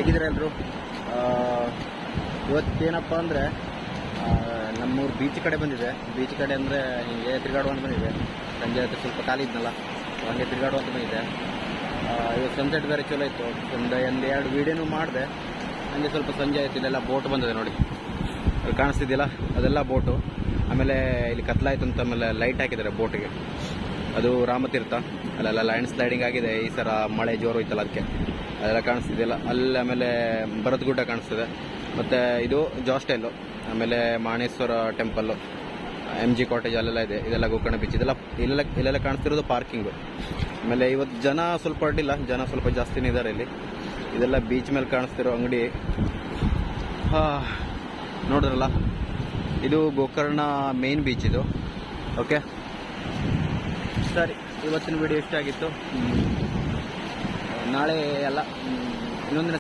ಹೇಗಿದ್ದೀರಾ ಎಲ್ಲರೂ? ಇವತ್ತೇನಪ್ಪ ಅಂದರೆ ನಮ್ಮೂರು ಬೀಚ್ ಕಡೆ ಬಂದಿದೆ. ಬೀಚ್ ಕಡೆ ಅಂದರೆ ಹಿಂಗೆ ತಿರುಗಾಡುವಂತ ಬಂದಿದೆ. ಸಂಜೆ ಹೊತ್ತು ಸ್ವಲ್ಪ ಖಾಲಿ ಇದ್ನಲ್ಲ, ಹಂಗೆ ತಿರುಗಾಡುವಂತ ಬಂದಿದೆ. ಇವತ್ತು ಸನ್ಸೆಟ್ ಬೇರೆ ಚಲೋ ಇತ್ತು. ಎರಡು ವೀಡಿಯೋನೂ ಮಾಡಿದೆ. ಹಂಗೆ ಸ್ವಲ್ಪ ಸಂಜೆ ಆಯ್ತು. ಇಲ್ಲೆಲ್ಲ ಬೋಟ್ ಬಂದಿದೆ ನೋಡಿ, ಅಲ್ಲಿ ಕಾಣಿಸ್ತಿದ್ದಿಲ್ಲ, ಅದೆಲ್ಲ ಬೋಟು. ಆಮೇಲೆ ಇಲ್ಲಿ ಕತ್ಲಾಯ್ತು ಅಂತ ಆಮೇಲೆ ಲೈಟ್ ಹಾಕಿದ್ದಾರೆ ಬೋಟಿಗೆ. ಅದು ರಾಮತೀರ್ಥ, ಅಲ್ಲೆಲ್ಲ ಲ್ಯಾಂಡ್ ಸ್ಲೈಡಿಂಗ್ ಆಗಿದೆ ಈ ಸಲ, ಮಳೆ ಜೋರು ಇತ್ತಲ್ಲ ಅದಕ್ಕೆ. ಅದೆಲ್ಲ ಕಾಣಿಸ್ತಿದೆಯಲ್ಲ ಅಲ್ಲಿ. ಆಮೇಲೆ ಭರತ್ ಗುಡ್ಡ ಕಾಣಿಸ್ತಿದೆ. ಮತ್ತು ಇದು ಜಾಸ್ಟೈಲು, ಆಮೇಲೆ ಮಾಣೇಶ್ವರ ಟೆಂಪಲ್ಲು, MG ಕಾಟೇಜ್ ಅಲ್ಲೆಲ್ಲ ಇದೆ. ಇದೆಲ್ಲ ಗೋಕರ್ಣ ಬೀಚ್. ಇಲ್ಲೆಲ್ಲ ಕಾಣಿಸ್ತಿರೋದು ಪಾರ್ಕಿಂಗು. ಆಮೇಲೆ ಇವತ್ತು ಜನ ಸ್ವಲ್ಪ ಅಡ್ಡಿಲ್ಲ, ಜನ ಸ್ವಲ್ಪ ಜಾಸ್ತಿನೇ ಇದ್ದಾರೆ ಇಲ್ಲಿ. ಇದೆಲ್ಲ ಬೀಚ್ ಮೇಲೆ ಕಾಣಿಸ್ತಿರೋ ಅಂಗಡಿ. ನೋಡಿದ್ರಲ್ಲ, ಇದು ಗೋಕರ್ಣ ಮೇನ್ ಬೀಚ್ ಇದು. ಓಕೆ ಸರಿ, ಇವತ್ತಿನ ವಿಡಿಯೋ ಇಷ್ಟ ಆಗಿತ್ತು. ನಾಳೆ ಎಲ್ಲ ಇನ್ನೊಂದಿನ